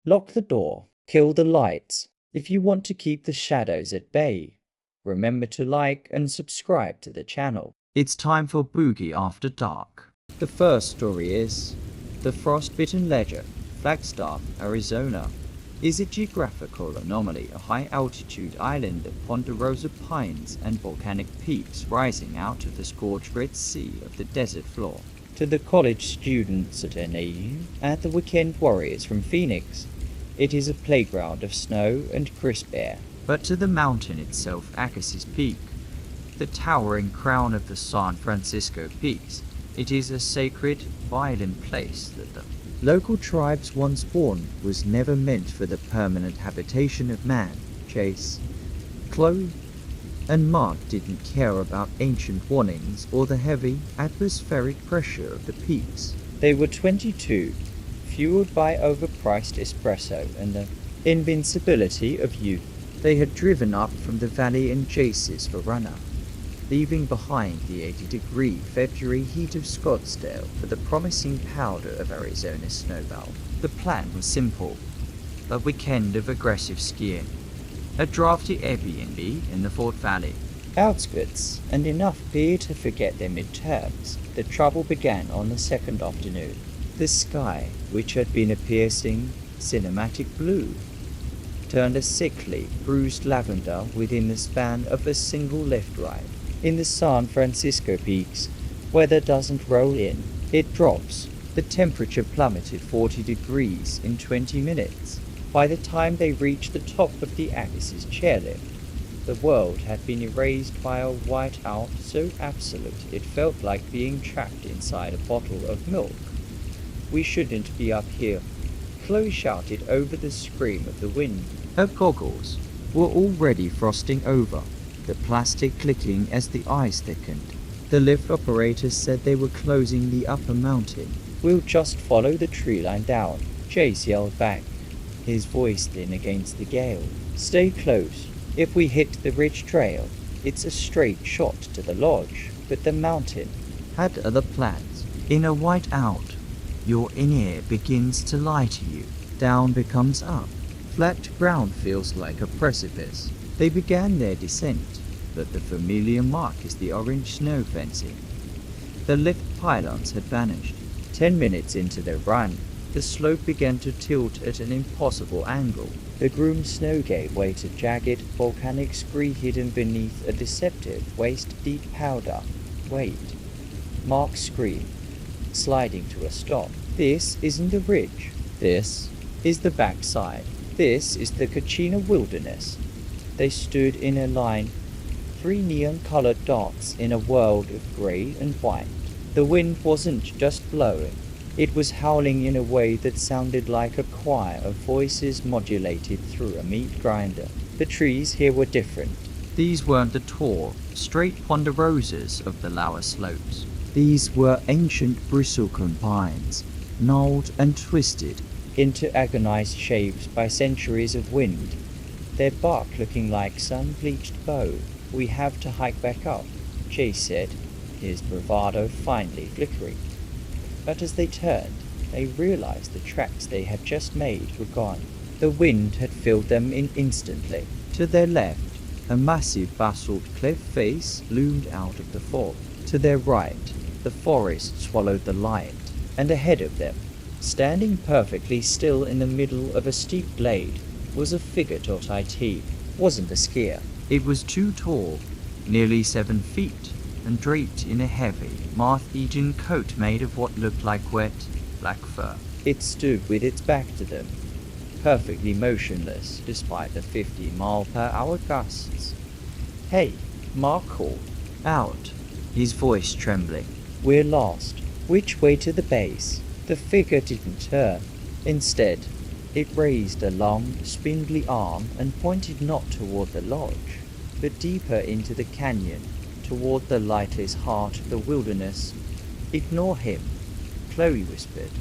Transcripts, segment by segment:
Lock the door. Kill the lights if you want to keep the shadows at bay. Remember to like and subscribe to the channel. It's time for Boogie After Dark. The first story is The Frostbitten Ledger, Flagstaff, Arizona. Is a geographical anomaly, a high-altitude island of ponderosa pines and volcanic peaks rising out of the scorched Red Sea of the desert floor. To the college students at NAU and the weekend warriors from Phoenix, it is a playground of snow and crisp air. But to the mountain itself, Agassiz Peak, the towering crown of the San Francisco Peaks, it is a sacred, violent place that the local tribes once born was never meant for the permanent habitation of man. Chase, Chloe, and Mark didn't care about ancient warnings or the heavy atmospheric pressure of the peaks. They were 22, fueled by overpriced espresso and the invincibility of youth. They had driven up from the valley in chases for Runner, leaving behind the 80-degree February heat of Scottsdale for the promising powder of Arizona snowbelt. The plan was simple: a weekend of aggressive skiing, a drafty Airbnb in the Fort Valley outskirts, and enough beer to forget their midterms. The trouble began on the second afternoon. The sky, which had been a piercing, cinematic blue, turned a sickly, bruised lavender within the span of a single left ride. In the San Francisco Peaks, weather doesn't roll in, it drops. The temperature plummeted 40 degrees in 20 minutes. By the time they reached the top of the Agassiz chairlift, the world had been erased by a whiteout so absolute it felt like being trapped inside a bottle of milk. "We shouldn't be up here," Chloe shouted over the scream of the wind. Her goggles were already frosting over, the plastic clicking as the ice thickened. The lift operators said they were closing the upper mountain. "We'll just follow the tree line down," Chase yelled back, his voice thin against the gale. "Stay close. If we hit the ridge trail, it's a straight shot to the lodge." But the mountain had other plans. In a whiteout, your in-ear begins to lie to you. Down becomes up. Flat ground feels like a precipice. They began their descent, but the familiar mark is the orange snow fencing. The lift pylons had vanished. 10 minutes into their run, the slope began to tilt at an impossible angle. The groomed snow gave way to jagged, volcanic scree hidden beneath a deceptive, waist-deep powder. "Wait!" Mark screamed, sliding to a stop. "This isn't the ridge. This is the backside. This is the Kachina Wilderness." They stood in a line, 3 neon-colored dots in a world of gray and white. The wind wasn't just blowing. It was howling in a way that sounded like a choir of voices modulated through a meat grinder. The trees here were different. These weren't the tall, straight ponderosas of the lower slopes. These were ancient bristlecone pines, gnarled and twisted into agonized shapes by centuries of wind, their bark looking like sun-bleached bone. "We have to hike back up," Chase said, his bravado finally flickering. But as they turned, they realized the tracks they had just made were gone. The wind had filled them in instantly. To their left, a massive basalt cliff face loomed out of the fog. To their right, the forest swallowed the light. And ahead of them, standing perfectly still in the middle of a steep glade, was a figure. It wasn't a skier. It was too tall, nearly 7 feet, and draped in a heavy, moth-eaten coat made of what looked like wet, black fur. It stood with its back to them, perfectly motionless despite the 50-mile-per-hour gusts. "Hey," Mark called out, his voice trembling. "We're lost. Which way to the base?" The figure didn't turn. Instead, it raised a long, spindly arm and pointed not toward the lodge, but deeper into the canyon, toward the lightless heart of the wilderness. "Ignore him," Chloe whispered,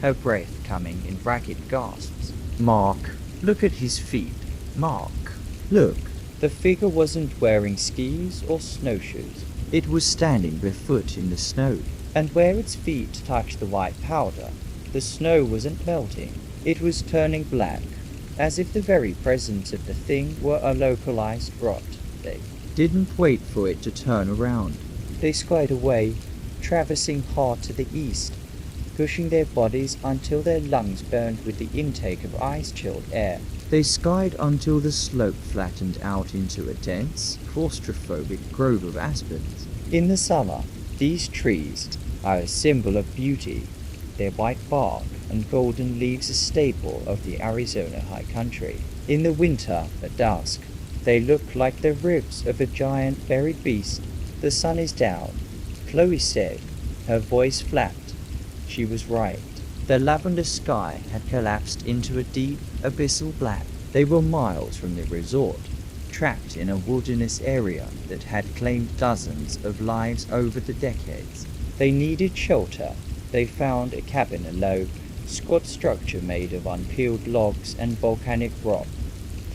her breath coming in ragged gasps. "Mark, look at his feet. Mark, look." The figure wasn't wearing skis or snowshoes. It was standing barefoot in the snow, and where its feet touched the white powder, the snow wasn't melting. It was turning black, as if the very presence of the thing were a localized rot. They didn't wait for it to turn around. They skied away, traversing hard to the east, pushing their bodies until their lungs burned with the intake of ice-chilled air. They skied until the slope flattened out into a dense, claustrophobic grove of aspens. In the summer, these trees are a symbol of beauty, their white bark and golden leaves a staple of the Arizona high country. In the winter, at dusk, they look like the ribs of a giant buried beast. The sun is down, Chloe said, her voice flat. She was right. The lavender sky had collapsed into a deep, abyssal black. They were miles from the resort, trapped in a wilderness area that had claimed dozens of lives over the decades. They needed shelter. They found a cabin, a low, squat structure made of unpeeled logs and volcanic rock,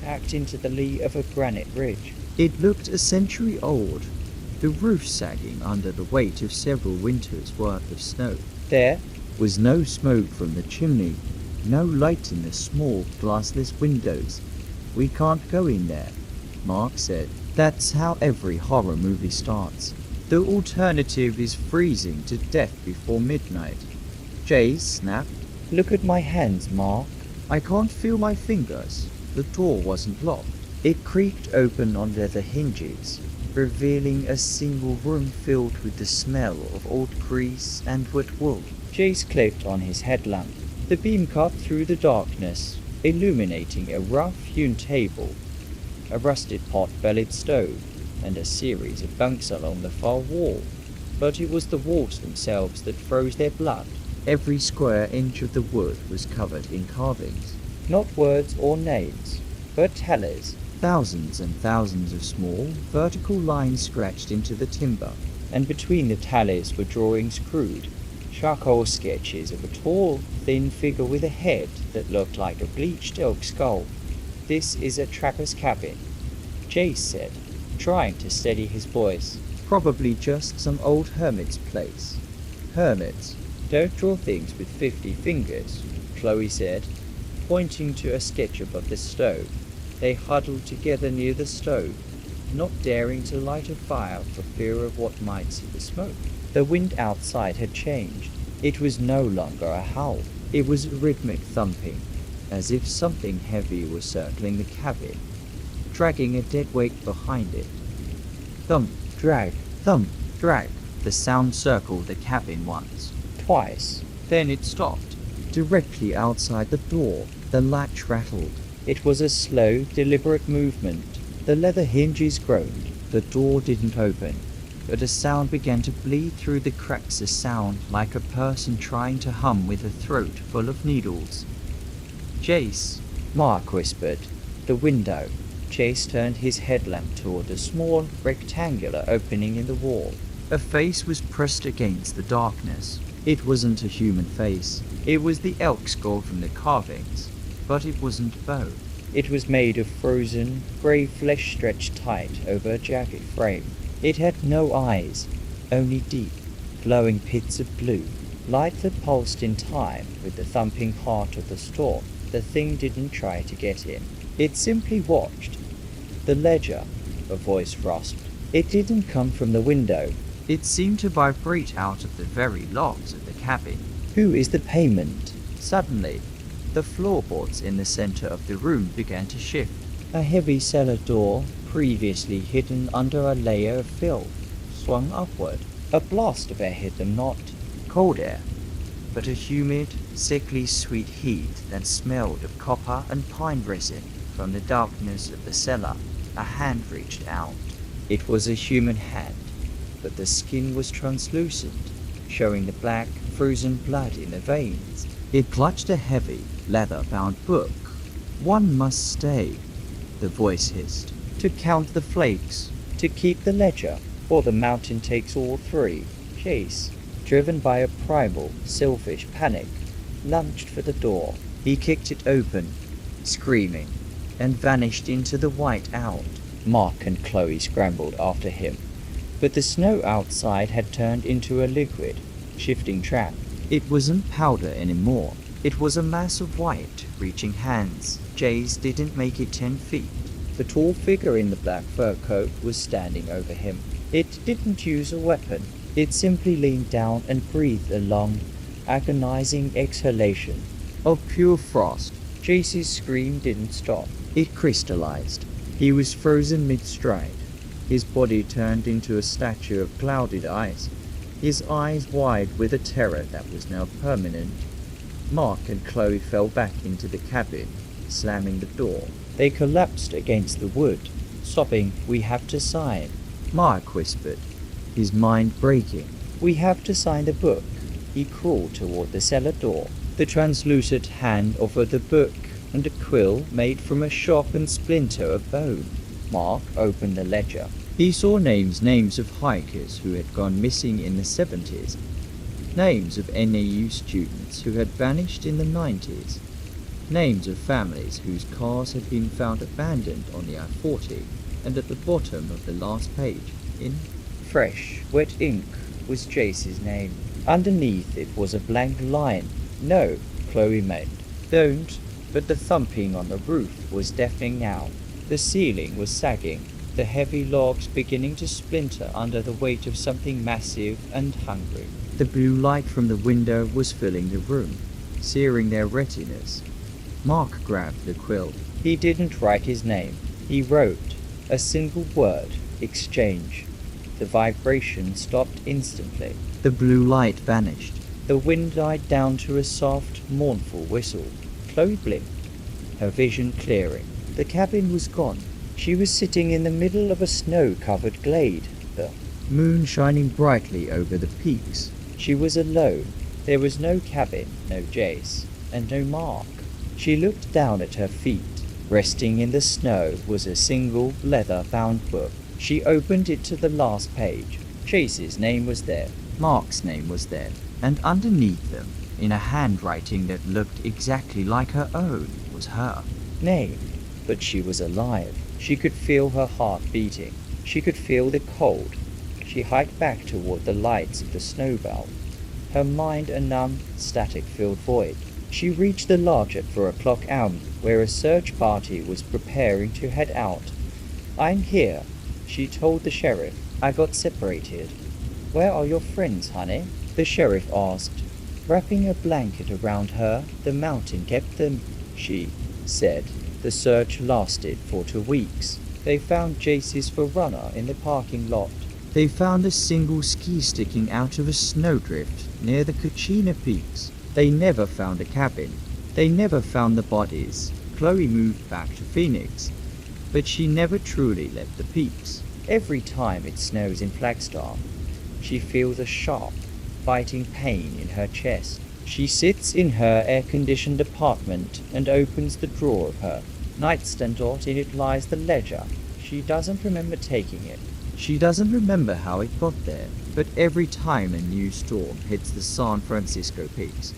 packed into the lee of a granite ridge. It looked a century old, the roof sagging under the weight of several winters' worth of snow. There was no smoke from the chimney, no light in the small, glassless windows. "We can't go in there," Mark said. "That's how every horror movie starts. The alternative is freezing to death before midnight." Jay snapped. "Look at my hands, Mark. I can't feel my fingers." The door wasn't locked. It creaked open on leather hinges, revealing a single room filled with the smell of old grease and wet wool. Jace clicked on his headlamp. The beam cut through the darkness, illuminating a rough-hewn table, a rusted pot-bellied stove, and a series of bunks along the far wall. But it was the walls themselves that froze their blood. Every square inch of the wood was covered in carvings. Not words or names, but tellers. Thousands and thousands of small, vertical lines scratched into the timber, and between the tallies were drawings crude, charcoal sketches of a tall, thin figure with a head that looked like a bleached elk skull. "This is a trapper's cabin," Jace said, trying to steady his voice. "Probably just some old hermit's place." "Hermits don't draw things with 50 fingers, Chloe said, pointing to a sketch above the stove. They huddled together near the stove, not daring to light a fire for fear of what might see the smoke. The wind outside had changed. It was no longer a howl. It was rhythmic thumping, as if something heavy was circling the cabin, dragging a dead weight behind it. Thump, drag, thump, drag. The sound circled the cabin once, twice. Then it stopped. Directly outside the door, the latch rattled. It was a slow, deliberate movement. The leather hinges groaned. The door didn't open, but a sound began to bleed through the cracks, a sound like a person trying to hum with a throat full of needles. "Jace," Mark whispered. "The window." Jace turned his headlamp toward a small, rectangular opening in the wall. A face was pressed against the darkness. It wasn't a human face. It was the elk skull from the carvings, but it wasn't bone. It was made of frozen, grey flesh stretched tight over a jagged frame. It had no eyes, only deep, glowing pits of blue, light that pulsed in time with the thumping heart of the storm. The thing didn't try to get him. It simply watched. "The ledger," a voice rasped. "It didn't come from the window. It seemed to vibrate out of the very logs of the cabin." "Who is the payment?" Suddenly, the floorboards in the center of the room began to shift. A heavy cellar door, previously hidden under a layer of filth, swung upward. A blast of air hit them, not cold air, but a humid, sickly sweet heat that smelled of copper and pine resin. From the darkness of the cellar, a hand reached out. It was a human hand, but the skin was translucent, showing the black, frozen blood in the veins. It clutched a heavy, leather-bound book. "One must stay," the voice hissed, "to count the flakes, to keep the ledger, or the mountain takes all three." Jace, driven by a primal, selfish panic, lunged for the door. He kicked it open, screaming, and vanished into the white out. Mark and Chloe scrambled after him, but the snow outside had turned into a liquid, shifting trap. It wasn't powder anymore. It was a mass of white, reaching hands. Jace didn't make it 10 feet. The tall figure in the black fur coat was standing over him. It didn't use a weapon. It simply leaned down and breathed a long, agonizing exhalation of pure frost. Jace's scream didn't stop. It crystallized. He was frozen mid-stride. His body turned into a statue of clouded ice, his eyes wide with a terror that was now permanent. Mark and Chloe fell back into the cabin, slamming the door. They collapsed against the wood, sobbing, "We have to sign," Mark whispered, his mind breaking. "We have to sign the book." He crawled toward the cellar door. The translucent hand offered the book and a quill made from a sharpened splinter of bone. Mark opened the ledger. He saw names of hikers who had gone missing in the 70s, names of NAU students who had vanished in the 90s, names of families whose cars had been found abandoned on the I-40, and at the bottom of the last page, in fresh, wet ink, was Jace's name. Underneath it was a blank line. "No," Chloe moaned. "Don't." But the thumping on the roof was deafening now. The ceiling was sagging, the heavy logs beginning to splinter under the weight of something massive and hungry. The blue light from the window was filling the room, searing their retinas. Mark grabbed the quill. He didn't write his name. He wrote a single word: exchange. The vibration stopped instantly. The blue light vanished. The wind died down to a soft, mournful whistle. Chloe blinked, her vision clearing. The cabin was gone. She was sitting in the middle of a snow-covered glade, the moon shining brightly over the peaks. She was alone. There was no cabin, no Jace, and no Mark. She looked down at her feet. Resting in the snow was a single leather-bound book. She opened it to the last page. Jace's name was there. Mark's name was there. And underneath them, in a handwriting that looked exactly like her own, was her name. But she was alive. She could feel her heart beating. She could feel the cold. She hiked back toward the lights of the snow belt, her mind a numb, static-filled void. She reached the lodge at 4 o'clock am, where a search party was preparing to head out. "I'm here," she told the sheriff. "I got separated." "Where are your friends, honey?" the sheriff asked. Wrapping a blanket around her, "The mountain kept them," she said. The search lasted for 2 weeks. They found Jace's Forerunner in the parking lot. They found a single ski sticking out of a snowdrift near the Kachina Peaks. They never found a cabin. They never found the bodies. Chloe moved back to Phoenix, but she never truly left the peaks. Every time it snows in Flagstaff, she feels a sharp, biting pain in her chest. She sits in her air-conditioned apartment and opens the drawer of her nightstand. In it lies the ledger. She doesn't remember taking it. She doesn't remember how it got there, but every time a new storm hits the San Francisco peaks,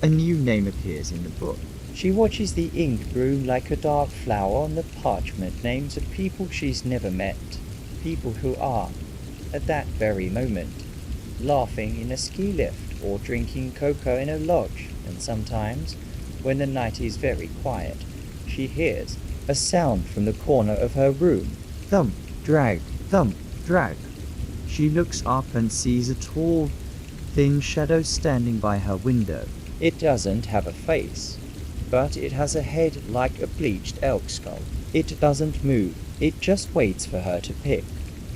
a new name appears in the book. She watches the ink bloom like a dark flower on the parchment, names of people she's never met, people who are, at that very moment, laughing in a ski lift or drinking cocoa in a lodge, and sometimes, when the night is very quiet, she hears a sound from the corner of her room. Thump, drag, thump, drag. She looks up and sees a tall, thin shadow standing by her window. It doesn't have a face, but it has a head like a bleached elk skull. It doesn't move. It just waits for her to pick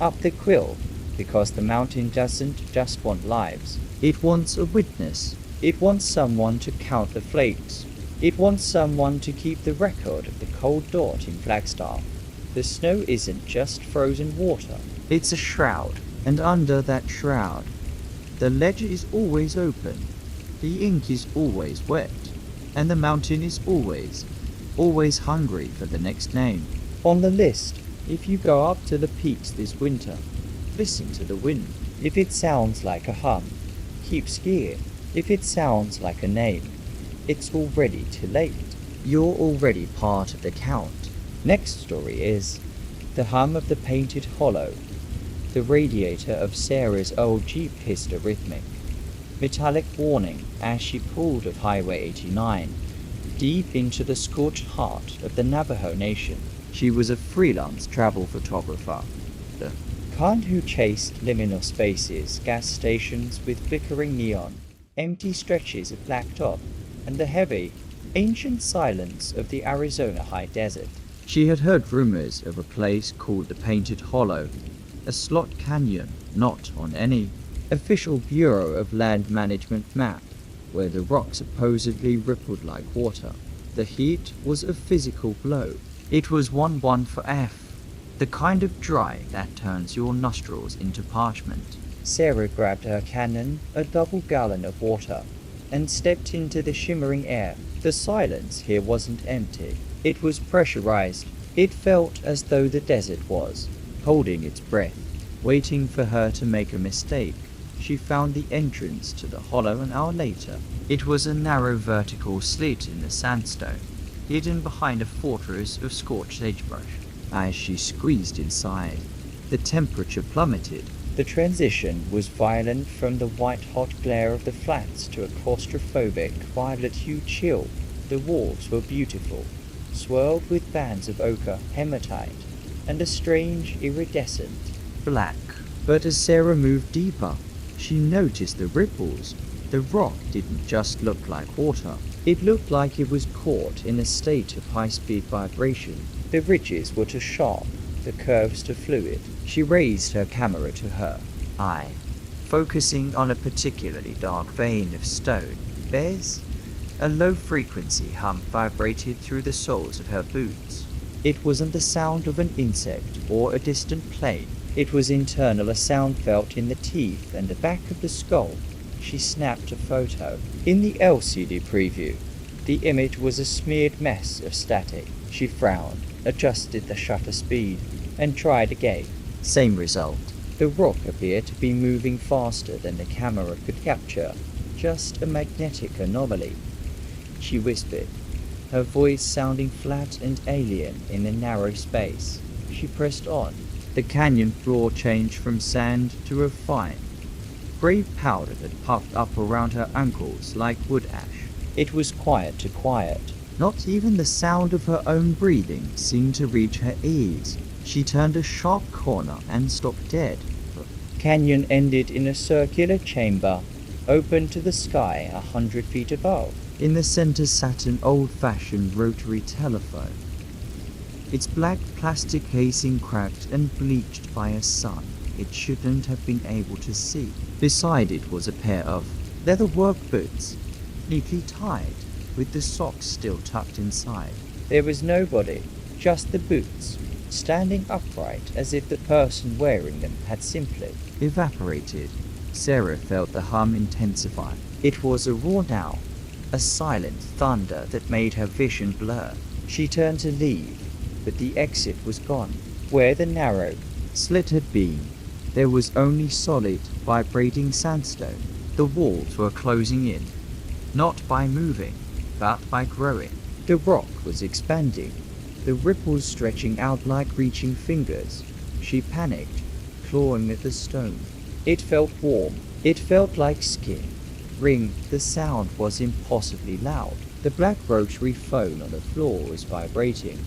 up the quill, because the mountain doesn't just want lives. It wants a witness. It wants someone to count the flakes. It wants someone to keep the record of the cold dot in Flagstaff. The snow isn't just frozen water. It's a shroud, and under that shroud, the ledger is always open. The ink is always wet, and the mountain is always hungry for the next name on the list. If you go up to the peaks this winter, listen to the wind. If it sounds like a hum, keep skiing. If it sounds like a name, it's already too late. You're already part of the count. Next story is The Hum of the Painted Hollow. The radiator of Sarah's old Jeep hissed a rhythmic metallic warning as she pulled of Highway 89, deep into the scorched heart of the Navajo Nation. She was a freelance travel photographer, the kind who chased liminal spaces, gas stations with flickering neon, empty stretches of blacktop, and the heavy, ancient silence of the Arizona high desert. She had heard rumors of a place called the Painted Hollow, a slot canyon not on any official Bureau of Land Management map, where the rock supposedly rippled like water. The heat was a physical blow. It was 1-1 for F, the kind of dry that turns your nostrils into parchment. Sarah grabbed her cannon, a double gallon of water, and stepped into the shimmering air. The silence here wasn't empty. It was pressurized. It felt as though the desert was holding its breath, waiting for her to make a mistake. She found the entrance to the hollow an hour later. It was a narrow vertical slit in the sandstone, hidden behind a fortress of scorched sagebrush. As she squeezed inside, the temperature plummeted. The transition was violent from the white-hot glare of the flats to a claustrophobic, violet-hued chill. The walls were beautiful, swirled with bands of ochre, hematite, and a strange, iridescent black. But as Sarah moved deeper, she noticed the ripples. The rock didn't just look like water. It looked like it was caught in a state of high-speed vibration. The ridges were too sharp, the curves too fluid. She raised her camera to her eye, focusing on a particularly dark vein of stone. There's a low-frequency hum vibrated through the soles of her boots. It wasn't the sound of an insect or a distant plane. It was internal, a sound felt in the teeth and the back of the skull. She snapped a photo. In the LCD preview, the image was a smeared mess of static. She frowned, adjusted the shutter speed, and tried again. Same result. The rock appeared to be moving faster than the camera could capture. Just a magnetic anomaly. She whispered, her voice sounding flat and alien in the narrow space. She pressed on. The canyon floor changed from sand to a fine gray powder that puffed up around her ankles like wood ash. It was quiet to quiet. Not even the sound of her own breathing seemed to reach her ears. She turned a sharp corner and stopped dead. The canyon ended in a circular chamber, open to the sky 100 feet above. In the center sat an old-fashioned rotary telephone, its black plastic casing cracked and bleached by a sun it shouldn't have been able to see. Beside it was a pair of leather work boots, neatly tied, with the socks still tucked inside. There was nobody, just the boots, standing upright as if the person wearing them had simply evaporated. Sarah felt the hum intensify. It was a roar now, a silent thunder that made her vision blur. She turned to leave, but the exit was gone. Where the narrow slit had been, there was only solid, vibrating sandstone. The walls were closing in, not by moving, but by growing. The rock was expanding, the ripples stretching out like reaching fingers. She panicked, clawing at the stone. It felt warm. It felt like skin. Ring, the sound was impossibly loud. The black rotary phone on the floor was vibrating,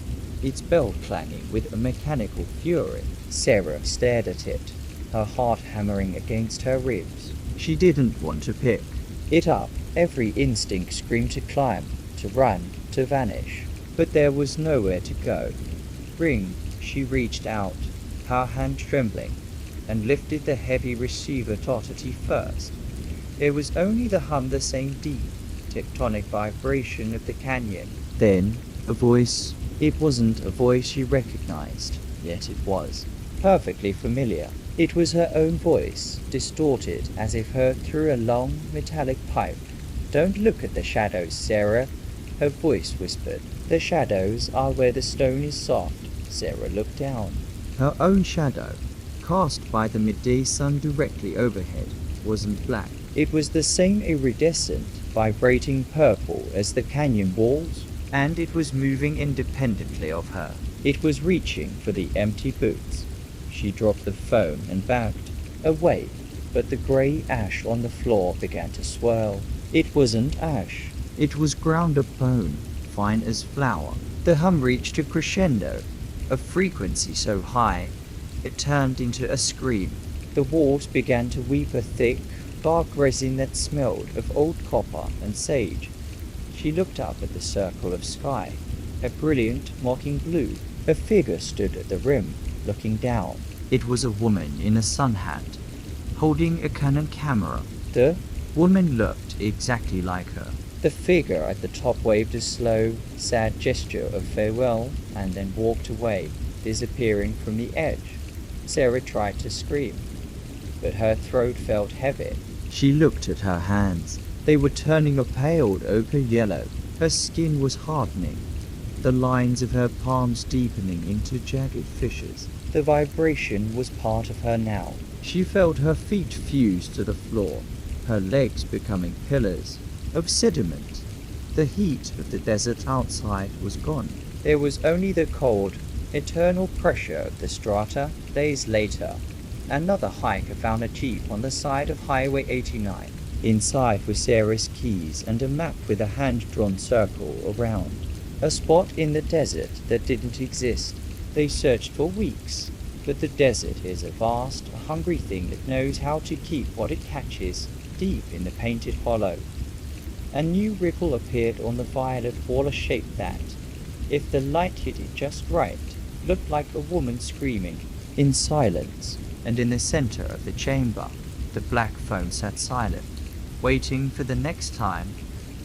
its bell clanging with a mechanical fury. Sarah stared at it, her heart hammering against her ribs. She didn't want to pick it up. Every instinct screamed to climb, to run, to vanish. But there was nowhere to go. Ring, she reached out, her hand trembling, and lifted the heavy receiver Totati first. There was only the hum, the same deep, tectonic vibration of the canyon. Then, a voice. It wasn't a voice she recognized, yet it was perfectly familiar. It was her own voice, distorted as if heard through a long, metallic pipe. "Don't look at the shadows, Sarah," her voice whispered. "The shadows are where the stone is soft." Sarah looked down. Her own shadow, cast by the midday sun directly overhead, wasn't black. It was the same iridescent, vibrating purple as the canyon walls, and it was moving independently of her. It was reaching for the empty boots. She dropped the phone and backed away, but the grey ash on the floor began to swirl. It wasn't ash. It was ground up bone, fine as flour. The hum reached a crescendo, a frequency so high it turned into a scream. The walls began to weep a thick, dark resin that smelled of old copper and sage. She looked up at the circle of sky, a brilliant, mocking blue. A figure stood at the rim, looking down. It was a woman in a sun hat, holding a Canon camera. The woman looked exactly like her. The figure at the top waved a slow, sad gesture of farewell and then walked away, disappearing from the edge. Sarah tried to scream, but her throat felt heavy. She looked at her hands. They were turning a pale ochre yellow. Her skin was hardening, the lines of her palms deepening into jagged fissures. The vibration was part of her now. She felt her feet fuse to the floor, her legs becoming pillars of sediment. The heat of the desert outside was gone. There was only the cold, eternal pressure of the strata. Days later, another hiker found a jeep on the side of Highway 89. Inside were Sarah's keys and a map with a hand-drawn circle around. A spot in the desert that didn't exist. They searched for weeks, but the desert is a vast, hungry thing that knows how to keep what it catches deep in the painted hollow. A new ripple appeared on the violet water shape that, if the light hit it just right, looked like a woman screaming. In silence, and in the center of the chamber, the black phone sat silent, waiting for the next time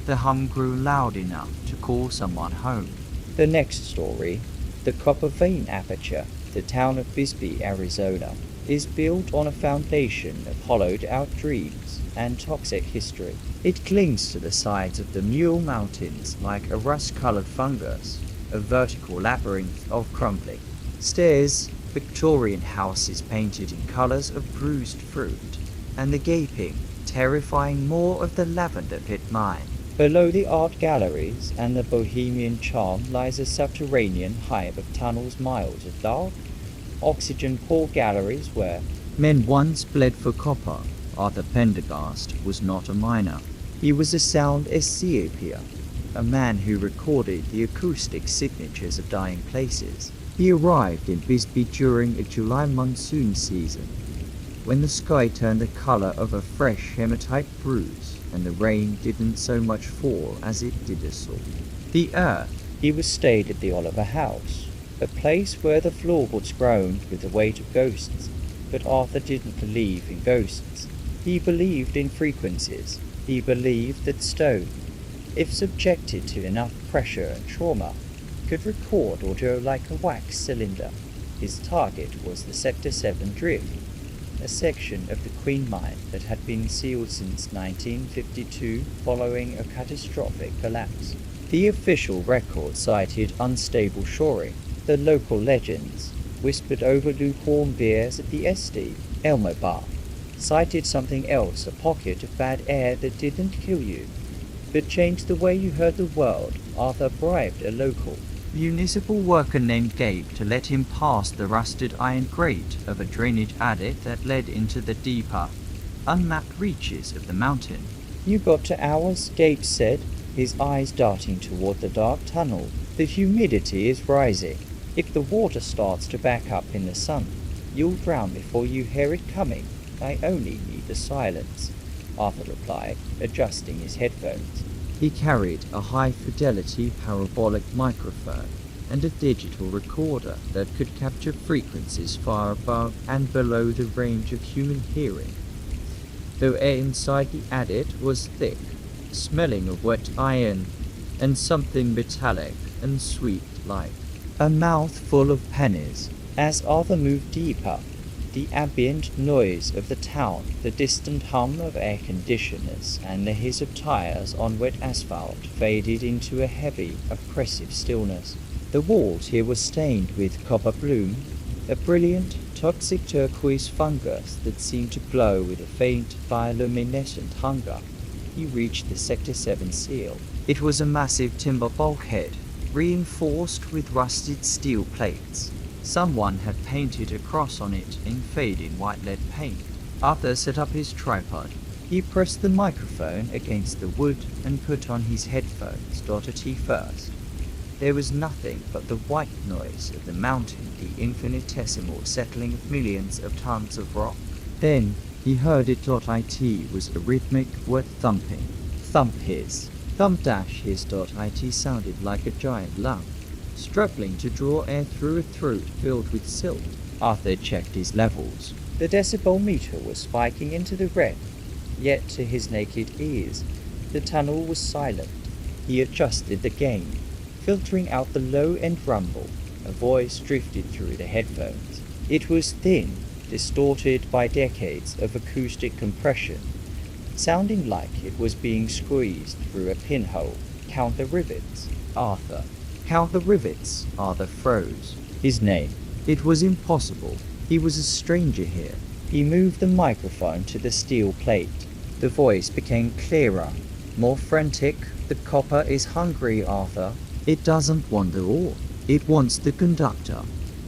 the hum grew loud enough to call someone home. The next story, the Copper Vein Aperture, the town of Bisbee, Arizona, is built on a foundation of hollowed-out dreams and toxic history. It clings to the sides of the Mule Mountains like a rust-colored fungus, a vertical labyrinth of crumbling stairs, Victorian houses painted in colors of bruised fruit, and the gaping, terrifying maw of the lavender pit mine. Below the art galleries and the bohemian charm lies a subterranean hive of tunnels, miles of dark, oxygen-poor galleries where men once bled for copper. Arthur Pendergast was not a miner. He was a sound escapia, a man who recorded the acoustic signatures of dying places. He arrived in Bisbee during a July monsoon season, when the sky turned the color of a fresh hematite bruise, and the rain didn't so much fall as it did a salt. The earth. He was stayed at the Oliver House, a place where the floorboards groaned with the weight of ghosts, but Arthur didn't believe in ghosts. He believed in frequencies. He believed that stone, if subjected to enough pressure and trauma, could record audio like a wax cylinder. His target was the Sector 7 drift, a section of the Queen Mine that had been sealed since 1952 following a catastrophic collapse. The official record cited unstable shoring. The local legends, whispered over lukewarm beers at the SD, Elmo Bar, cited something else, a pocket of bad air that didn't kill you, but changed the way you heard the world. Arthur bribed a local municipal worker named Gabe to let him pass the rusted iron grate of a drainage adit that led into the deeper, unmapped reaches of the mountain. You got to ours, Gabe said, his eyes darting toward the dark tunnel. The humidity is rising. If the water starts to back up in the sun, you'll drown before you hear it coming. I only need the silence, Arthur replied, adjusting his headphones. He carried a high-fidelity parabolic microphone and a digital recorder that could capture frequencies far above and below the range of human hearing. The air inside the adit was thick, smelling of wet iron and something metallic and sweet-like. A mouth full of pennies. As Arthur moved deeper, the ambient noise of the town, the distant hum of air conditioners, and the hiss of tires on wet asphalt faded into a heavy, oppressive stillness. The walls here were stained with copper bloom, a brilliant, toxic turquoise fungus that seemed to glow with a faint, bioluminescent hunger. He reached the Sector 7 seal. It was a massive timber bulkhead, reinforced with rusted steel plates. Someone had painted a cross on it in fading white lead paint. Arthur set up his tripod. He pressed the microphone against the wood and put on his headphones, T first. There was nothing but the white noise of the mountain, the infinitesimal settling of millions of tons of rock. Then he heard it. It was a rhythmic word thumping. Thump his. Thump dash his. It sounded like a giant lung, struggling to draw air through a throat filled with silt. Arthur checked his levels. The decibel meter was spiking into the red, yet to his naked ears, the tunnel was silent. He adjusted the gain, filtering out the low-end rumble. A voice drifted through the headphones. It was thin, distorted by decades of acoustic compression, sounding like it was being squeezed through a pinhole. Count the rivets, Arthur. Count the rivets, Arthur froze. His name. It was impossible. He was a stranger here. He moved the microphone to the steel plate. The voice became clearer, more frantic. The copper is hungry, Arthur. It doesn't want the ore. It wants the conductor.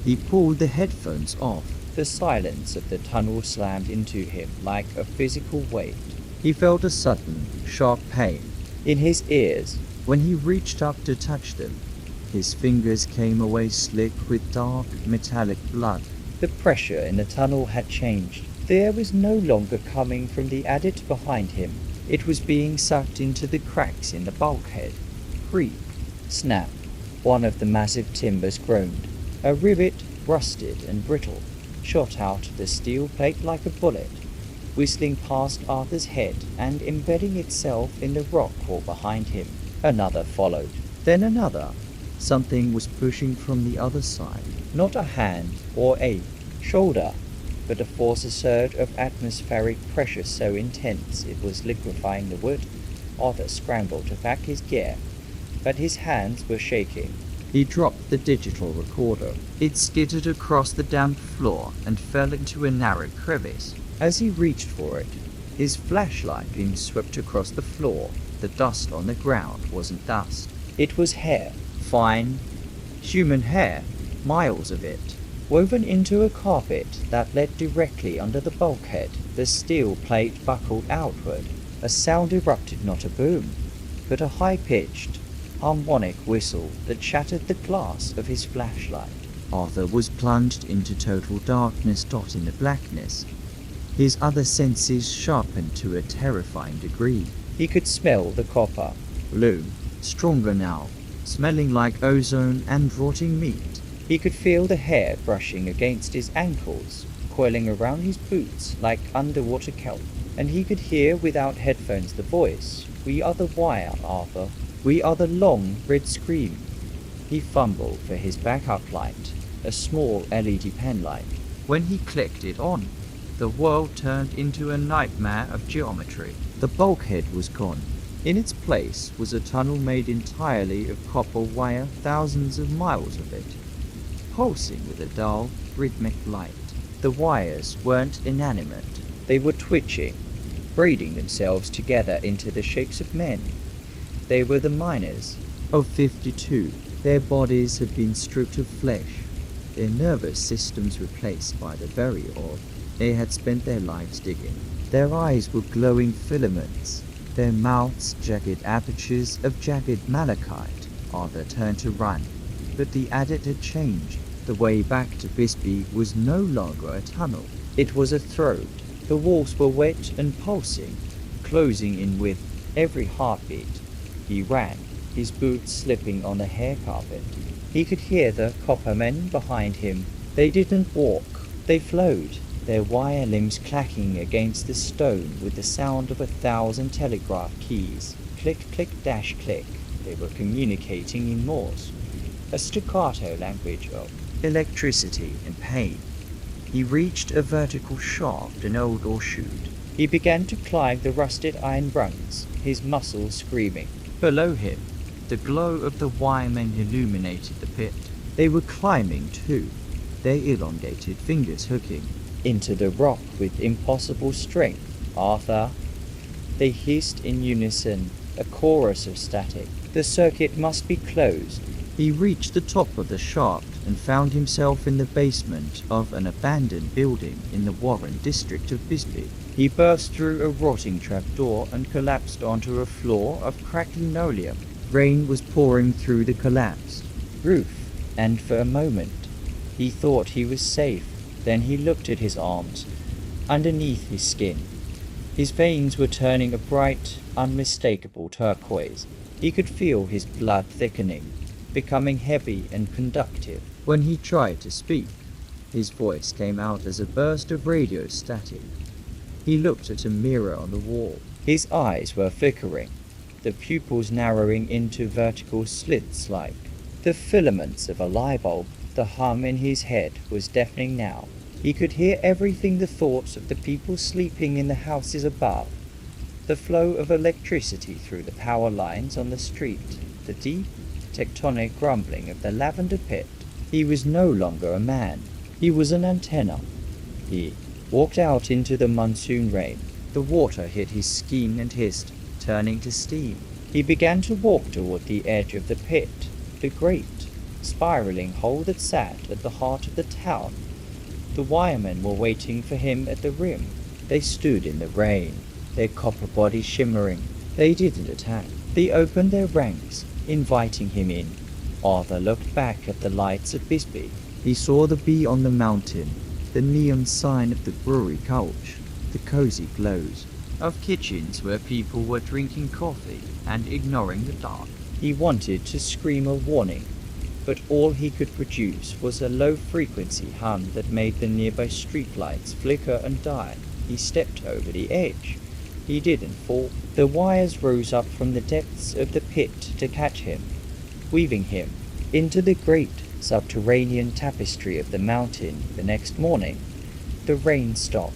He pulled the headphones off. The silence of the tunnel slammed into him like a physical weight. He felt a sudden, sharp pain in his ears. When he reached up to touch them, his fingers came away slick with dark, metallic blood. The pressure in the tunnel had changed. The air was no longer coming from the adit behind him. It was being sucked into the cracks in the bulkhead. Creak. Snap. One of the massive timbers groaned. A rivet, rusted and brittle, shot out of the steel plate like a bullet, whistling past Arthur's head and embedding itself in the rock wall behind him. Another followed. Then another. Something was pushing from the other side. Not a hand or a shoulder, but a force surge of atmospheric pressure so intense it was liquefying the wood. Arthur scrambled to back his gear, but his hands were shaking. He dropped the digital recorder. It skittered across the damp floor and fell into a narrow crevice. As he reached for it, his flashlight beam swept across the floor. The dust on the ground wasn't dust. It was hair. Fine, human hair, miles of it, woven into a carpet that led directly under the bulkhead. The steel plate buckled outward. A sound erupted, not a boom, but a high-pitched, harmonic whistle that shattered the glass of his flashlight. Arthur was plunged into total darkness. In the blackness, his other senses sharpened to a terrifying degree. He could smell the copper, blue, stronger now, smelling like ozone and rotting meat. He could feel the hair brushing against his ankles, coiling around his boots like underwater kelp. And he could hear without headphones the voice. We are the wire, Arthur. We are the long red scream. He fumbled for his backup light, a small LED pen light. When he clicked it on, the world turned into a nightmare of geometry. The bulkhead was gone. In its place was a tunnel made entirely of copper wire, thousands of miles of it, pulsing with a dull, rhythmic light. The wires weren't inanimate. They were twitching, braiding themselves together into the shapes of men. They were the miners of 52. Their bodies had been stripped of flesh, their nervous systems replaced by the very odd. They had spent their lives digging. Their eyes were glowing filaments, their mouths jagged apertures of jagged malachite. Arthur turned to run, but the adit had changed. The way back to Bisbee was no longer a tunnel. It was a throat. The walls were wet and pulsing, closing in with every heartbeat. He ran, his boots slipping on the hair carpet. He could hear the copper men behind him. They didn't walk, they flowed, their wire limbs clacking against the stone with the sound of 1,000 telegraph keys. Click, click, dash, click. They were communicating in Morse, a staccato language of electricity and pain. He reached a vertical shaft, an old ore chute. He began to climb the rusted iron rungs, his muscles screaming. Below him, the glow of the wiremen illuminated the pit. They were climbing too, their elongated fingers hooking into the rock with impossible strength. Arthur. They hissed in unison, a chorus of static. The circuit must be closed. He reached the top of the shaft and found himself in the basement of an abandoned building in the Warren district of Bisbee. He burst through a rotting trapdoor and collapsed onto a floor of cracked linoleum. Rain was pouring through the collapsed roof, and for a moment he thought he was safe. Then he looked at his arms, underneath his skin. His veins were turning a bright, unmistakable turquoise. He could feel his blood thickening, becoming heavy and conductive. When he tried to speak, his voice came out as a burst of radio static. He looked at a mirror on the wall. His eyes were flickering, the pupils narrowing into vertical slits like the filaments of a light bulb. The hum in his head was deafening now. He could hear everything, the thoughts of the people sleeping in the houses above, the flow of electricity through the power lines on the street, the deep, tectonic grumbling of the lavender pit. He was no longer a man. He was an antenna. He walked out into the monsoon rain. The water hit his skin and hissed, turning to steam. He began to walk toward the edge of the pit, the great, spiraling hole that sat at the heart of the town. The wiremen were waiting for him at the rim. They stood in the rain, their copper bodies shimmering. They didn't attack. They opened their ranks, inviting him in. Arthur looked back at the lights of Bisbee. He saw the bee on the mountain, the neon sign of the brewery couch, the cozy glows of kitchens where people were drinking coffee and ignoring the dark. He wanted to scream a warning, but all he could produce was a low-frequency hum that made the nearby streetlights flicker and die. He stepped over the edge. He didn't fall. The wires rose up from the depths of the pit to catch him, weaving him into the great subterranean tapestry of the mountain. The next morning, the rain stopped.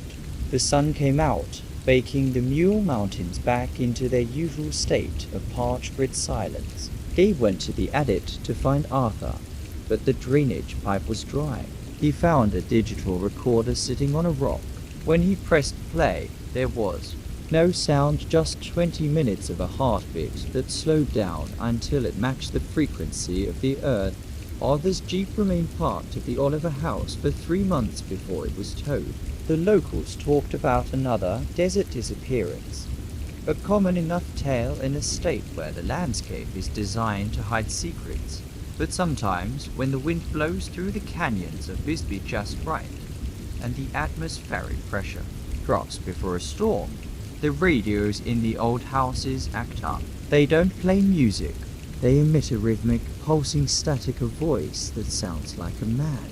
The sun came out, baking the Mule Mountains back into their usual state of parched silence. He went to the adit to find Arthur, but the drainage pipe was dry. He found a digital recorder sitting on a rock. When he pressed play, there was no sound, just 20 minutes of a heartbeat that slowed down until it matched the frequency of the earth. Arthur's jeep remained parked at the Oliver House for 3 months before it was towed. The locals talked about another desert disappearance, a common enough tale in a state where the landscape is designed to hide secrets. But sometimes, when the wind blows through the canyons of Bisbee just right, and the atmospheric pressure drops before a storm, the radios in the old houses act up. They don't play music. They emit a rhythmic, pulsing static of voice that sounds like a man,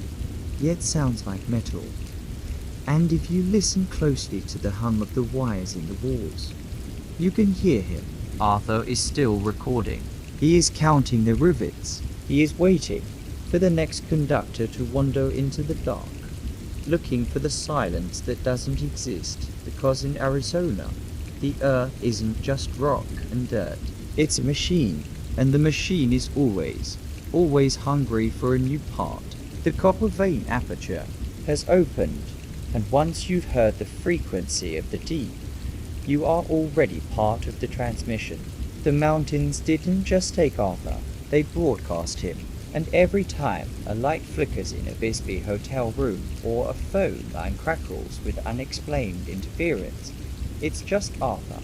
yet sounds like metal. And if you listen closely to the hum of the wires in the walls, you can hear him. Arthur is still recording. He is counting the rivets. He is waiting for the next conductor to wander into the dark, looking for the silence that doesn't exist, because in Arizona, the earth isn't just rock and dirt. It's a machine, and the machine is always hungry for a new part. The copper vein aperture has opened, and once you've heard the frequency of the deep, you are already part of the transmission. The mountains didn't just take Arthur, they broadcast him. And every time a light flickers in a Bisbee hotel room or a phone line crackles with unexplained interference, it's just Arthur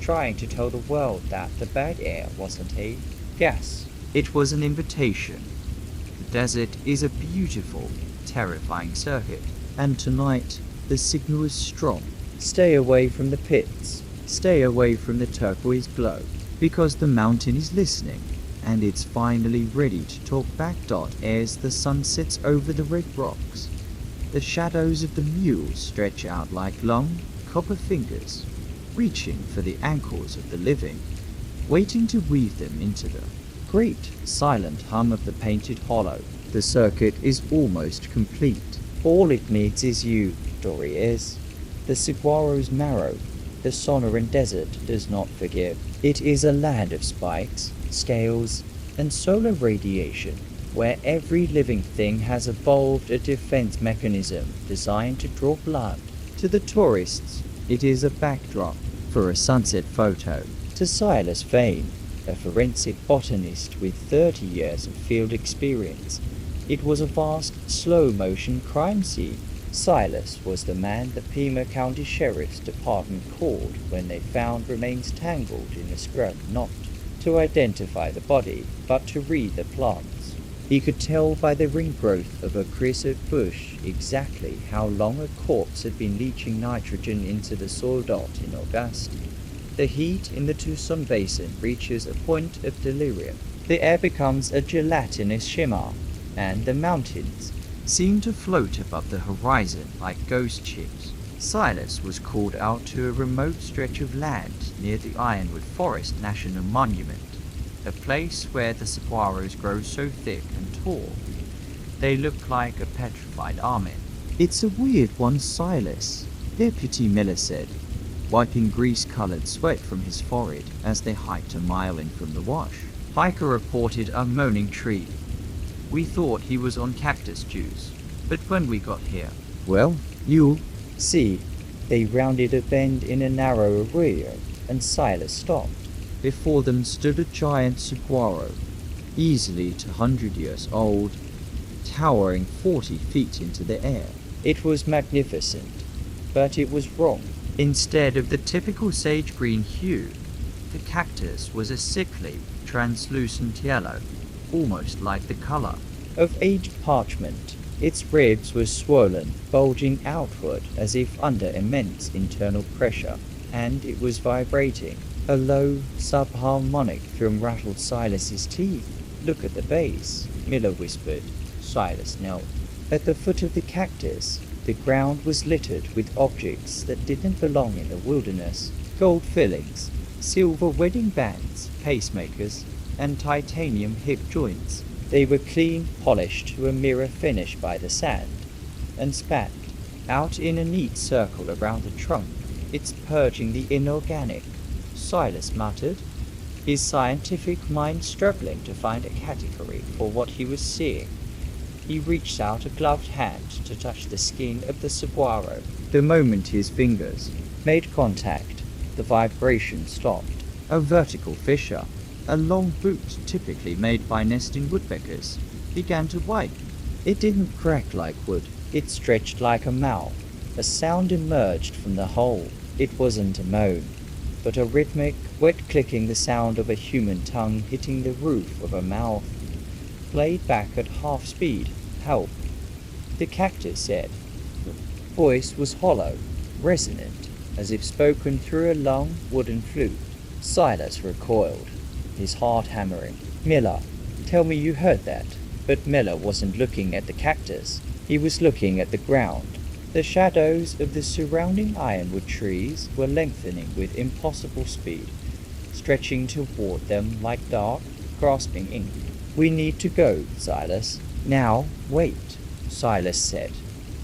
trying to tell the world that the bad air wasn't a gas. It was an invitation. The desert is a beautiful, terrifying circuit. And tonight, the signal is strong. Stay away from the pits. Stay away from the turquoise glow, because the mountain is listening. And it's finally ready to talk back. As the sun sets over the red rocks, the shadows of the mules stretch out like long, copper fingers, reaching for the ankles of the living, waiting to weave them into the great, silent hum of the painted hollow. The circuit is almost complete. All it needs is you, Dory is. The saguaro's marrow, the Sonoran Desert does not forgive. It is a land of spikes, scales, and solar radiation, where every living thing has evolved a defense mechanism designed to draw blood. To the tourists, it is a backdrop for a sunset photo. To Silas Vane, a forensic botanist with 30 years of field experience. It was a vast, slow-motion crime scene. Silas was the man the Pima County Sheriff's Department called when they found remains tangled in the scrub, not to identify the body, but to read the plants. He could tell by the ring growth of a creosote bush exactly how long a corpse had been leaching nitrogen into the soil dot in August. The heat in the Tucson Basin reaches a point of delirium. The air becomes a gelatinous shimmer, and the mountains seemed to float above the horizon like ghost ships. Silas was called out to a remote stretch of land near the Ironwood Forest National Monument, a place where the saguaros grow so thick and tall they look like a petrified army. It's a weird one, Silas, Deputy Miller said, wiping grease-colored sweat from his forehead as they hiked a mile in from the wash. Hiker reported a moaning tree. We thought he was on cactus juice, but when we got here, Well, you... see. They rounded a bend in a narrow arroyo, and Silas stopped. Before them stood a giant saguaro, easily 200 years old, towering 40 feet into the air. It was magnificent, but it was wrong. instead of the typical sage green hue, the cactus was a sickly, translucent yellow, almost like the color Of aged parchment, its ribs were swollen, bulging outward as if under immense internal pressure, and it was vibrating. A low subharmonic film rattled Silas's teeth. "Look at the base," Miller whispered. Silas knelt. At the foot of the cactus, the ground was littered with objects that didn't belong in the wilderness. Gold fillings, silver wedding bands, pacemakers, and titanium hip joints. They were clean, polished to a mirror finish by the sand, and spat out in a neat circle around the trunk. "It's purging the inorganic," Silas muttered, his scientific mind struggling to find a category for what he was seeing. He reached out a gloved hand to touch the skin of the saguaro. The moment his fingers made contact, the vibration stopped. A vertical fissure, a long boot typically made by nesting woodpeckers, began to widen. It didn't crack like wood, it stretched like a mouth. A sound emerged from the hole. It wasn't a moan, but a rhythmic, wet-clicking, the sound of a human tongue hitting the roof of a mouth. Played back at half speed. "Help," the cactus said. The voice was hollow, resonant, as if spoken through a long wooden flute. Silas recoiled, his heart hammering. "Miller, tell me you heard that." But Miller wasn't looking at the cactus. He was looking at the ground. The shadows of the surrounding ironwood trees were lengthening with impossible speed, stretching toward them like dark, grasping ink. "We need to go, Silas." "Now, wait," Silas said,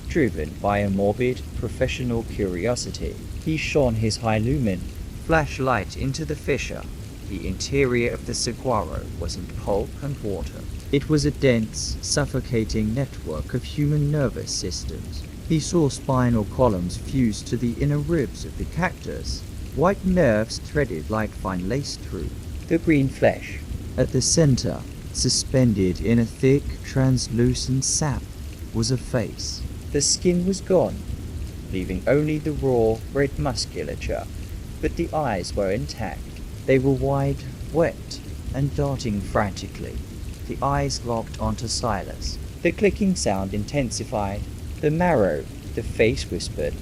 driven by a morbid, professional curiosity. He shone his high-lumen flashlight into the fissure. The interior of the saguaro was in pulp and water. It was a dense, suffocating network of human nervous systems. He saw spinal columns fused to the inner ribs of the cactus, white nerves threaded like fine lace through the green flesh. At the center, suspended in a thick, translucent sap, was a face. The skin was gone, leaving only the raw, red musculature, but the eyes were intact. They were wide, wet, and darting frantically. The eyes locked onto Silas. The clicking sound intensified. "The marrow," the face whispered,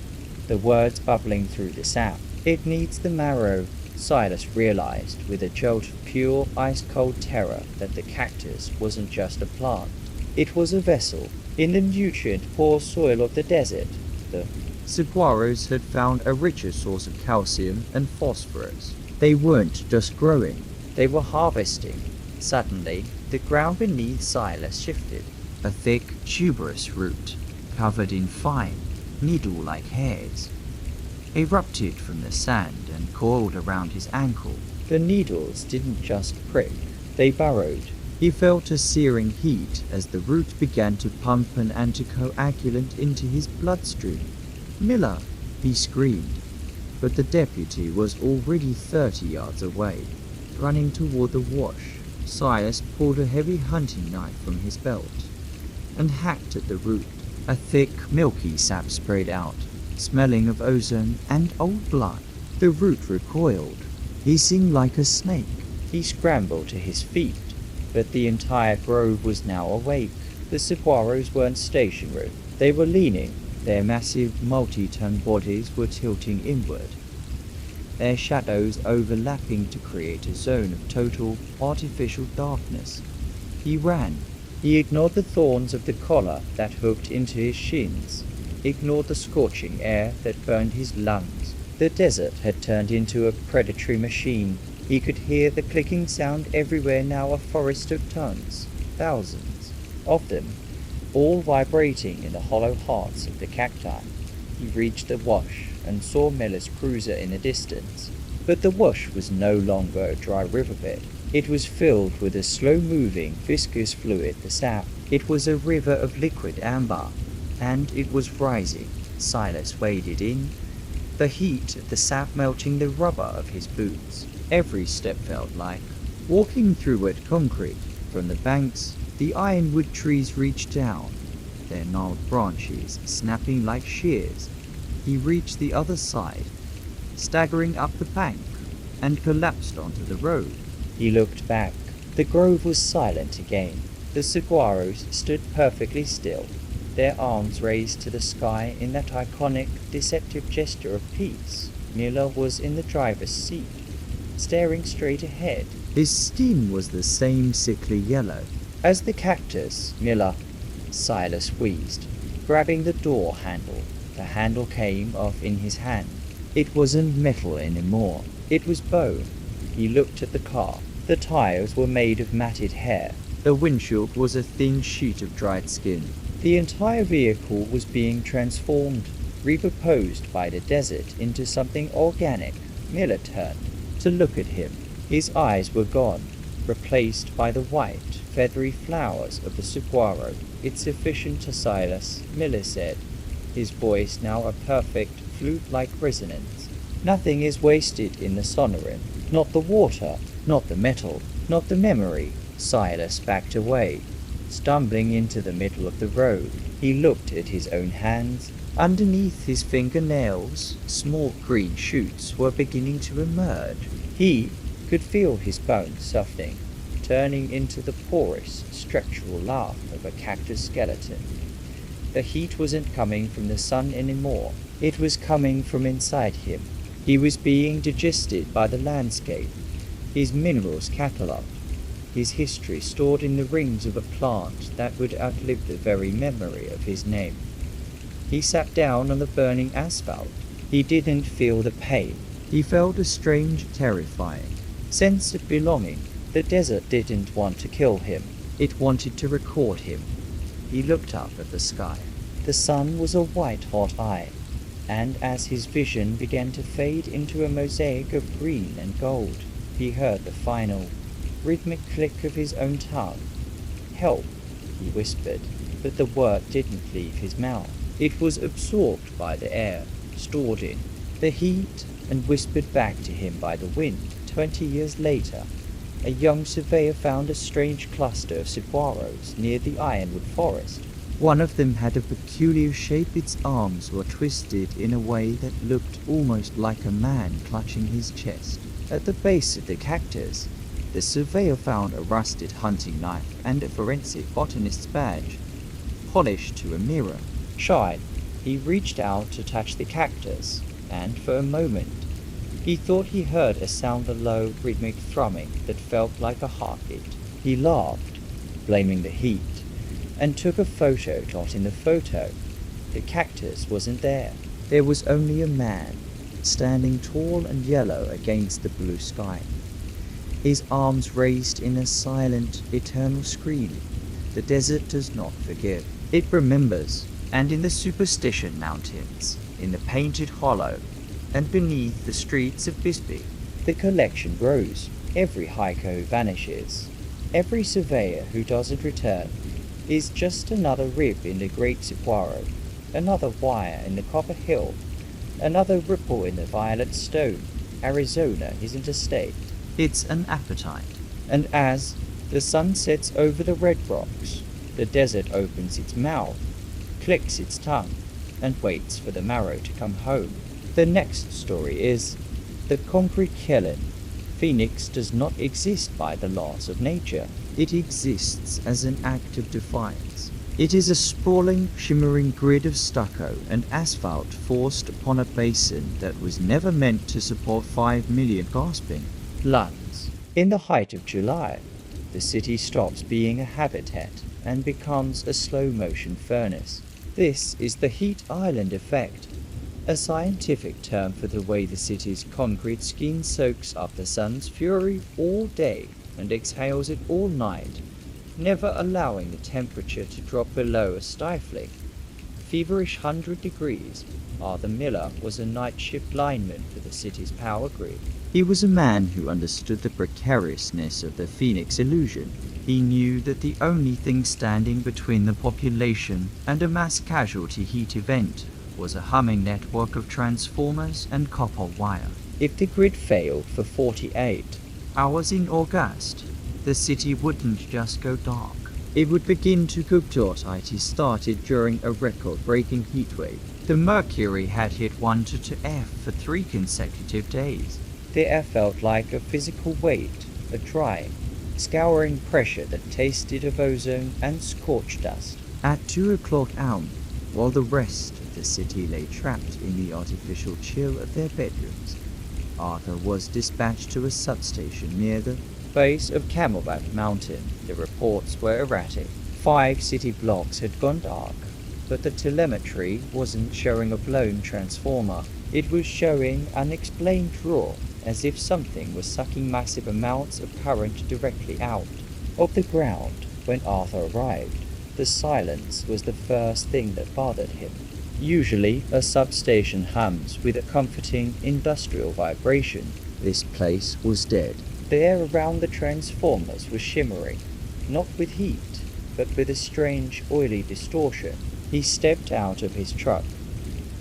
the words bubbling through the sap. "It needs the marrow," Silas realized with a jolt of pure, ice-cold terror that the cactus wasn't just a plant. It was a vessel in the nutrient-poor soil of the desert. The saguaros had found a richer source of calcium and phosphorus. They weren't just growing, they were harvesting. Suddenly, the ground beneath Silas shifted. A thick, tuberous root, covered in fine, needle-like hairs, erupted from the sand and coiled around his ankle. The needles didn't just prick, they burrowed. He felt a searing heat as the root began to pump an anticoagulant into his bloodstream. "Miller!" he screamed, but the deputy was already 30 yards away. running toward the wash, Silas pulled a heavy hunting knife from his belt and hacked at the root. A thick, milky sap sprayed out, smelling of ozone and old blood. The root recoiled, hissing like a snake. He scrambled to his feet, but the entire grove was now awake. The saguaros weren't stationary. They were leaning. Their massive, multi-ton bodies were tilting inward, their shadows overlapping to create a zone of total, artificial darkness. He ran. He ignored the thorns of the collar that hooked into his shins, ignored the scorching air that burned his lungs. The desert had turned into a predatory machine. He could hear the clicking sound everywhere now, a forest of tons, thousands of them, all vibrating in the hollow hearts of the cacti. He reached the wash and saw Miller's cruiser in the distance. But the wash was no longer a dry riverbed. It was filled with a slow-moving, viscous fluid, the sap. It was a river of liquid amber, and it was rising. Silas waded in, the heat of the sap melting the rubber of his boots. Every step felt like walking through wet concrete. From the banks, the ironwood trees reached down, their gnarled branches snapping like shears. He reached the other side, staggering up the bank, and collapsed onto the road. He looked back. The grove was silent again. The saguaros stood perfectly still, their arms raised to the sky in that iconic, deceptive gesture of peace. Miller was in the driver's seat, staring straight ahead. His skin was the same sickly yellow. As the cactus, Miller, Silas wheezed, grabbing the door handle. The handle came off in his hand. It wasn't metal anymore. It was bone. He looked at the car. The tires were made of matted hair. The windshield was a thin sheet of dried skin. The entire vehicle was being transformed, repurposed by the desert into something organic. Miller turned to look at him. His eyes were gone, replaced by the white, feathery flowers of the saguaro. "It's sufficient to Silas," Miller said, his voice now a perfect, flute-like resonance. "Nothing is wasted in the Sonoran. Not the water, not the metal, not the memory." Silas backed away, stumbling into the middle of the road. He looked at his own hands. Underneath his fingernails, small green shoots were beginning to emerge. He could feel his bones softening, turning into the porous, structural laugh of a cactus skeleton. The heat wasn't coming from the sun anymore. It was coming from inside him. He was being digested by the landscape, his minerals catalogued, his history stored in the rings of a plant that would outlive the very memory of his name. He sat down on the burning asphalt. He didn't feel the pain. He felt a strange, terrifying sense of belonging. The desert didn't want to kill him. It wanted to record him. He looked up at the sky. The sun was a white-hot eye, and as his vision began to fade into a mosaic of green and gold, he heard the final, rhythmic click of his own tongue. "Help," he whispered, but the word didn't leave his mouth. It was absorbed by the air, stored in the heat, and whispered back to him by the wind. 20 years later, a young surveyor found a strange cluster of saguaros near the ironwood forest. One of them had a peculiar shape. Its arms were twisted in a way that looked almost like a man clutching his chest. At the base of the cactus, the surveyor found a rusted hunting knife and a forensic botanist's badge, polished to a mirror. Shy, he reached out to touch the cactus, and for a moment, he thought he heard a sound, a low, rhythmic thrumming that felt like a heartbeat. He laughed, blaming the heat, and took a photo. Got in the photo. The cactus wasn't there. There was only a man, standing tall and yellow against the blue sky, his arms raised in a silent, eternal scream. The desert does not forgive. It remembers, and in the Superstition Mountains, in the Painted Hollow, and beneath the streets of Bisbee, the collection grows. Every hiker who vanishes, every surveyor who doesn't return, is just another rib in the great saguaro, another wire in the copper hill, another ripple in the violet stone. Arizona isn't a state. It's an appetite. And as the sun sets over the red rocks, the desert opens its mouth, clicks its tongue, and waits for the marrow to come home. The next story is the concrete kiln. Phoenix does not exist by the laws of nature. It exists as an act of defiance. It is a sprawling, shimmering grid of stucco and asphalt forced upon a basin that was never meant to support 5 million gasping Lungs. In the height of July, the city stops being a habitat and becomes a slow-motion furnace. This is the heat island effect, a scientific term for the way the city's concrete skin soaks up the sun's fury all day and exhales it all night, never allowing the temperature to drop below a stifling, feverish 100 degrees. Arthur Miller was a night shift lineman for the city's power grid. He was a man who understood the precariousness of the Phoenix illusion. He knew that the only thing standing between the population and a mass casualty heat event was a humming network of transformers and copper wire. If the grid failed for 48 hours in August, the city wouldn't just go dark. It would begin to cook. It started during a record-breaking heatwave. The mercury had hit 1 to F for 3 consecutive days. The air felt like a physical weight, a dry, scouring pressure that tasted of ozone and scorch dust. At 2 o'clock am, while the rest of the city lay trapped in the artificial chill of their bedrooms, Arthur was dispatched to a substation near the base of Camelback Mountain. The reports were erratic. 5 city blocks had gone dark, but the telemetry wasn't showing a blown transformer. It was showing unexplained roar, as if something was sucking massive amounts of current directly out of the ground. When Arthur arrived, the silence was the first thing that bothered him. Usually, a substation hums with a comforting industrial vibration. This place was dead. The air around the transformers was shimmering, not with heat, but with a strange oily distortion. He stepped out of his truck,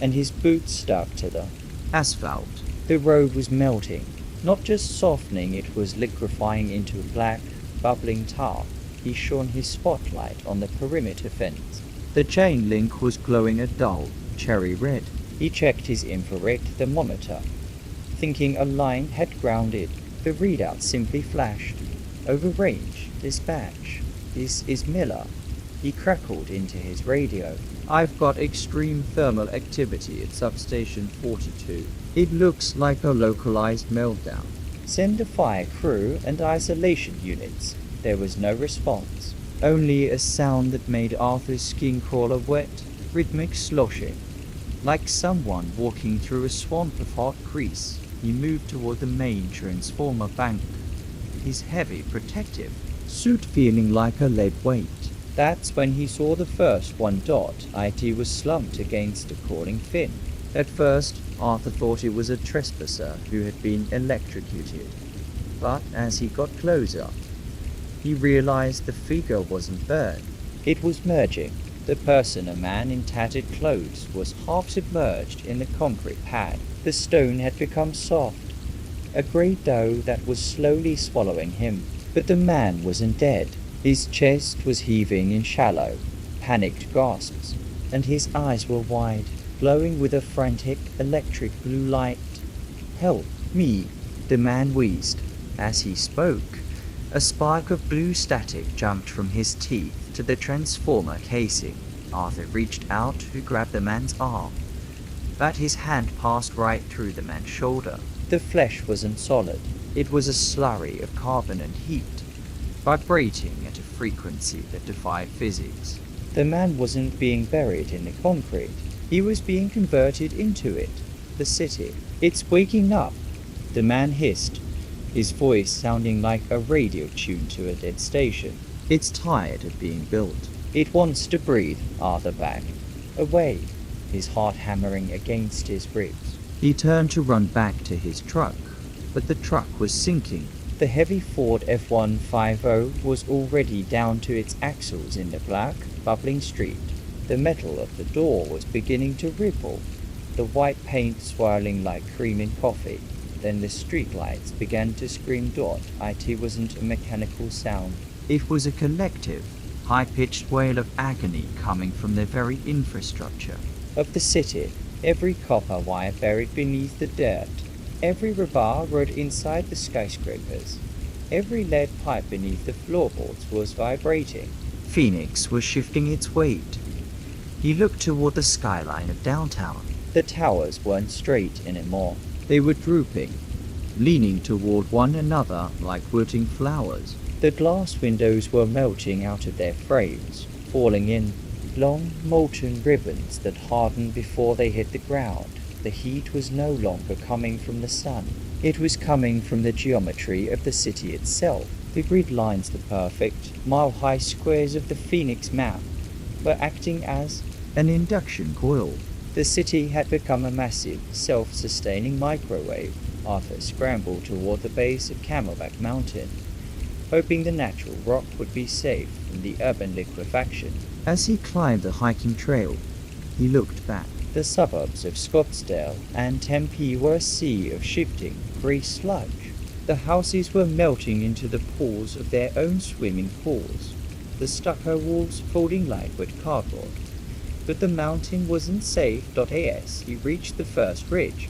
and his boots stuck to the asphalt. The road was melting, not just softening, it was liquefying into a black, bubbling tar. He shone his spotlight on the perimeter fence. The chain link was glowing a dull, cherry red. He checked his infrared thermometer, thinking a line had grounded. The readout simply flashed. Over range, dispatch. This is Miller. He crackled into his radio. I've got extreme thermal activity at substation 42. It looks like a localized meltdown. Send a fire crew and isolation units. There was no response. Only a sound that made Arthur's skin crawl, a wet, rhythmic sloshing, like someone walking through a swamp of hot grease. He moved toward the main transformer bank, his heavy protective suit feeling like a lead weight. That's when he saw the first one dot. IT was slumped against a crawling fin. At first, Arthur thought it was a trespasser who had been electrocuted. But as he got closer, he realized the figure wasn't burned. It was merging. The person, a man in tattered clothes, was half submerged in the concrete pad. The stone had become soft, a grey dough that was slowly swallowing him. But the man wasn't dead. His chest was heaving in shallow, panicked gasps, and his eyes were wide, glowing with a frantic electric blue light. "Help me," the man wheezed. As he spoke, a spark of blue static jumped from his teeth to the transformer casing. Arthur reached out to grab the man's arm, but his hand passed right through the man's shoulder. The flesh wasn't solid. It was a slurry of carbon and heat, vibrating at a frequency that defied physics. The man wasn't being buried in the concrete. He was being converted into it. The city. It's waking up, the man hissed, his voice sounding like a radio tuned to a dead station. It's tired of being built. It wants to breathe, Arthur backed away, his heart hammering against his ribs. He turned to run back to his truck, but the truck was sinking. The heavy Ford F-150 was already down to its axles in the black, bubbling street. The metal of the door was beginning to ripple, the white paint swirling like cream in coffee. then the streetlights began to scream dot. It wasn't a mechanical sound. It was a collective, high-pitched wail of agony coming from their very infrastructure. Of the city, every copper wire buried beneath the dirt, every rebar rode inside the skyscrapers, every lead pipe beneath the floorboards was vibrating. Phoenix was shifting its weight. He looked toward the skyline of downtown. The towers weren't straight anymore. They were drooping, leaning toward one another like wilting flowers. The glass windows were melting out of their frames, falling in long, molten ribbons that hardened before they hit the ground. The heat was no longer coming from the sun. It was coming from the geometry of the city itself. The grid lines, the perfect, mile-high squares of the Phoenix map, were acting as an induction coil. The city had become a massive, self-sustaining microwave. Arthur scrambled toward the base of Camelback Mountain, hoping the natural rock would be safe from the urban liquefaction. As he climbed the hiking trail, he looked back. The suburbs of Scottsdale and Tempe were a sea of shifting, grey sludge. The houses were melting into the pools of their own swimming pools, the stucco walls folding like wet cardboard. But the mountain wasn't safe. As he reached the first ridge,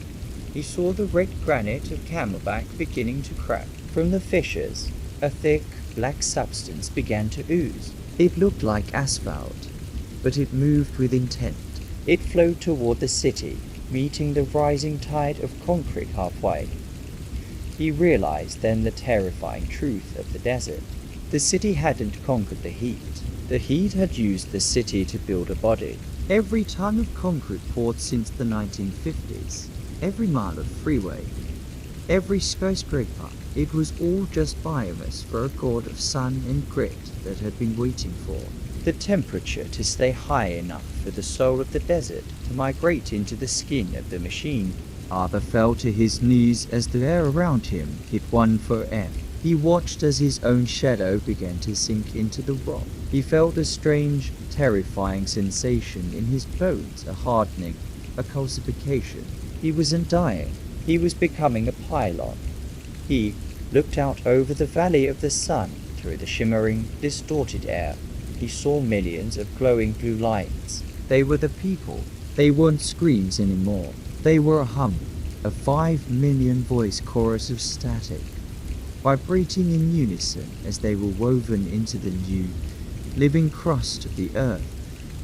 he saw the red granite of Camelback beginning to crack. From the fissures, a thick, black substance began to ooze. It looked like asphalt, but it moved with intent. It flowed toward the city, meeting the rising tide of concrete halfway. He realized then the terrifying truth of the desert. The city hadn't conquered the heat. The heat had used the city to build a body. Every ton of concrete poured since the 1950s, every mile of freeway, every skyscraper, it was all just biomass for a god of sun and grit that had been waiting for the temperature to stay high enough for the soul of the desert to migrate into the skin of the machine. Arthur fell to his knees as the air around him hit 1 for F. He watched as his own shadow began to sink into the rock. He felt a strange, terrifying sensation in his bones, a hardening, a calcification. He wasn't dying. He was becoming a pylon. He looked out over the valley of the sun through the shimmering, distorted air. He saw millions of glowing blue lights. They were the people. They weren't screams anymore. They were a hum, a 5 million voice chorus of static, vibrating in unison as they were woven into the new, living crust of the earth.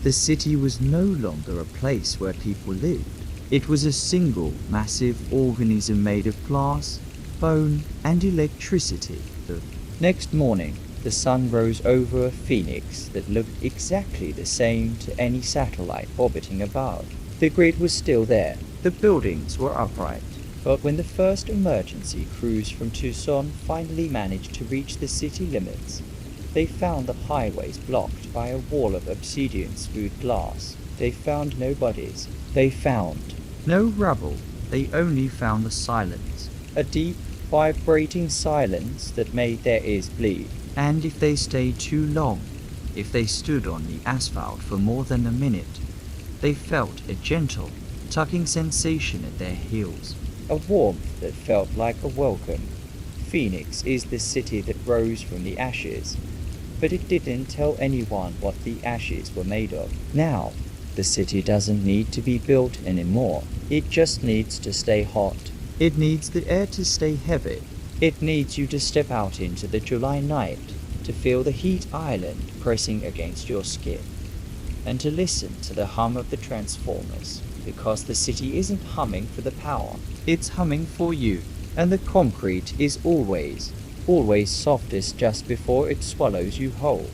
The city was no longer a place where people lived. It was a single, massive organism made of glass, bone, and electricity. The next morning, the sun rose over a phoenix that looked exactly the same to any satellite orbiting above. The grid was still there. The buildings were upright. But when the first emergency crews from Tucson finally managed to reach the city limits, they found the highways blocked by a wall of obsidian-smooth glass. They found no bodies. They found no rubble. They only found the silence. A deep, vibrating silence that made their ears bleed. And if they stayed too long, if they stood on the asphalt for more than a minute, they felt a gentle, tugging sensation at their heels. A warmth that felt like a welcome. Phoenix is the city that rose from the ashes, but it didn't tell anyone what the ashes were made of. Now, the city doesn't need to be built anymore. It just needs to stay hot. It needs the air to stay heavy. It needs you to step out into the July night, to feel the heat island pressing against your skin, and to listen to the hum of the transformers, because the city isn't humming for the power, it's humming for you. And the concrete is always softest just before it swallows you whole.